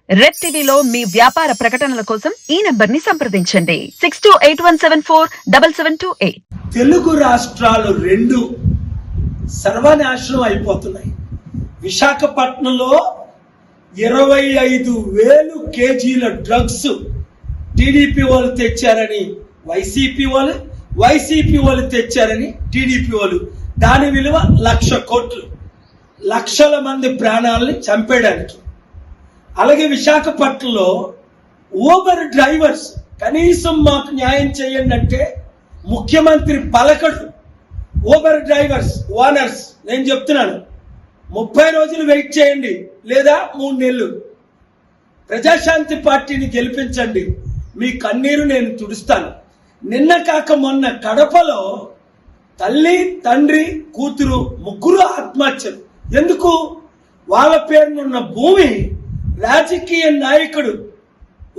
Red టీవీలో మీ వ్యాపార ప్రకటనల కోసం ఈ నంబర్ ని సంప్రదించండి 6281747728. తెలుగు రాష్ట్రాలు రెండు సర్వనాశనం అయిపోతున్నాయి. విశాఖపట్నంలో 25,000 కేజీల డ్రగ్స్ టీడీపీ వాళ్ళు తెచ్చారని వైసీపీ వాళ్ళు తెచ్చారని టీడీపీ వాళ్ళు. దాని విలువ 1,00,000 కోట్లు, లక్షల మంది ప్రాణాలని చంపేయడానికి. అలాగే విశాఖపట్నంలో ఊబర్ డ్రైవర్స్ కనీసం మాకు న్యాయం చేయండి అంటే ముఖ్యమంత్రి పలకడు. ఊబర్ డ్రైవర్స్ ఓనర్స్ నేను చెప్తున్నాను, 30 రోజులు వెయిట్ చేయండి లేదా 3 నెలలు. ప్రజాశాంతి పార్టీని గెలిపించండి, మీ కన్నీరు నేను తుడుస్తాను. నిన్న కాక మొన్న కడపలో తల్లి, తండ్రి, కూతురు ముగ్గురు ఆత్మహత్యలు. ఎందుకు? వాళ్ళ పేరునున్న భూమి రాజకీయ నాయకుడు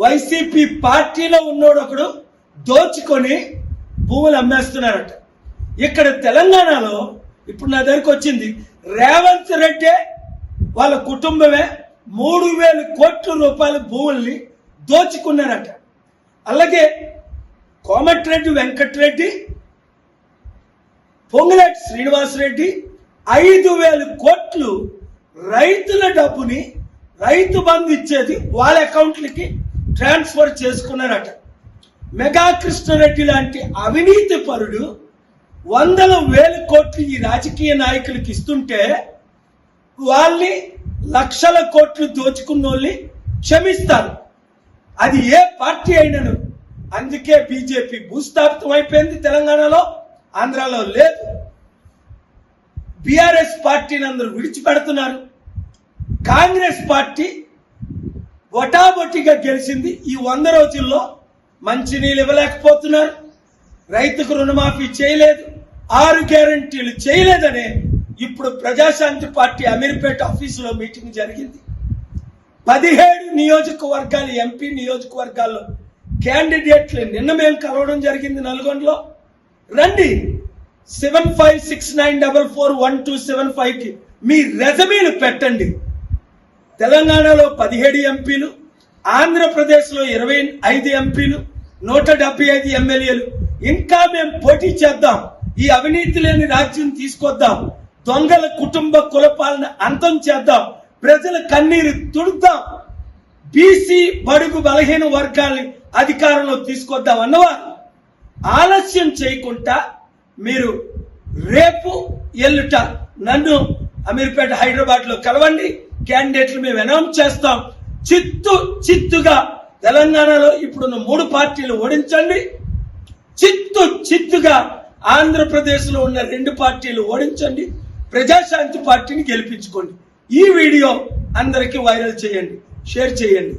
వైసీపీ పార్టీలో ఉన్నోడు ఒకడు దోచుకొని భూములు అమ్మేస్తున్నారట. ఇక్కడ తెలంగాణలో ఇప్పుడు నా దగ్గరకు వచ్చింది, రేవంత్ రెడ్డి వాళ్ళ కుటుంబమే 3,000 కోట్ల రూపాయల భూముల్ని దోచుకున్నారట. అలాగే కోమటిరెడ్డి వెంకటరెడ్డి, పొంగులేటి శ్రీనివాసరెడ్డి 5,000 కోట్లు రైతుల డబ్బుని రైతు బంధు ఇచ్చేది వాళ్ళ అకౌంట్లకి ట్రాన్స్ఫర్ చేసుకున్నారట. మెగా కృష్ణారెడ్డి లాంటి అవినీతి పరుడు 100,000 కోట్లు ఈ రాజకీయ నాయకులకి ఇస్తుంటే వాళ్ళని 1,00,000 కోట్లు దోచుకున్న వాళ్ళని క్షమిస్తారు. అది ఏ పార్టీ అయినను. అందుకే బీజేపీ భూస్థాపితం అయిపోయింది తెలంగాణలో, ఆంధ్రాలో లేదు. బీఆర్ఎస్ పార్టీని అందరూ విడిచిపెడుతున్నారు. కాంగ్రెస్ పార్టీ ఒటాబొటిగా గెలిచింది. ఈ 100 రోజుల్లో మంచినీళ్ళు ఇవ్వలేకపోతున్నారు, రైతుకు రుణమాఫీ చేయలేదు, 6 గ్యారంటీలు చేయలేదనే ఇప్పుడు ప్రజాశాంతి పార్టీ అమీర్పేట ఆఫీసులో మీటింగ్ జరిగింది. 17 నియోజకవర్గాలు, ఎంపీ నియోజకవర్గాల్లో క్యాండిడేట్లు నిన్న మేము కలవడం జరిగింది నల్గొండలో. రండి 7569441275కి మీ రెజమీలు పెట్టండి. తెలంగాణలో 17 ఎంపీలు, ఆంధ్రప్రదేశ్లో 25 ఎంపీలు, 175 ఎమ్మెల్యేలు. ఇంకా మేము పోటీ చేద్దాం, ఈ అవినీతి లేని రాజ్యం తీసుకొద్దాం, దొంగల కుటుంబ కులపాలన అంతం చేద్దాం, ప్రజల కన్నీరు తుడుద్దాం, బీసీ బడుగు బలహీన వర్గాల్ని అధికారంలో తీసుకొద్దాం అన్నవారు ఆలస్యం చేయకుండా మీరు రేపు ఎల్లుట నన్ను అమీర్పేట హైదరాబాద్ లో కలవండి. క్యాండిడేట్లు మేము అనౌన్స్ చేస్తాం. చిత్తుగా తెలంగాణలో ఇప్పుడున్న 3 పార్టీలు ఓడించండి. చిత్తుగా ఆంధ్రప్రదేశ్ లో ఉన్న 2 పార్టీలు ఓడించండి. ప్రజాశాంతి పార్టీని గెలిపించుకోండి. ఈ వీడియో అందరికీ వైరల్ చేయండి, షేర్ చేయండి.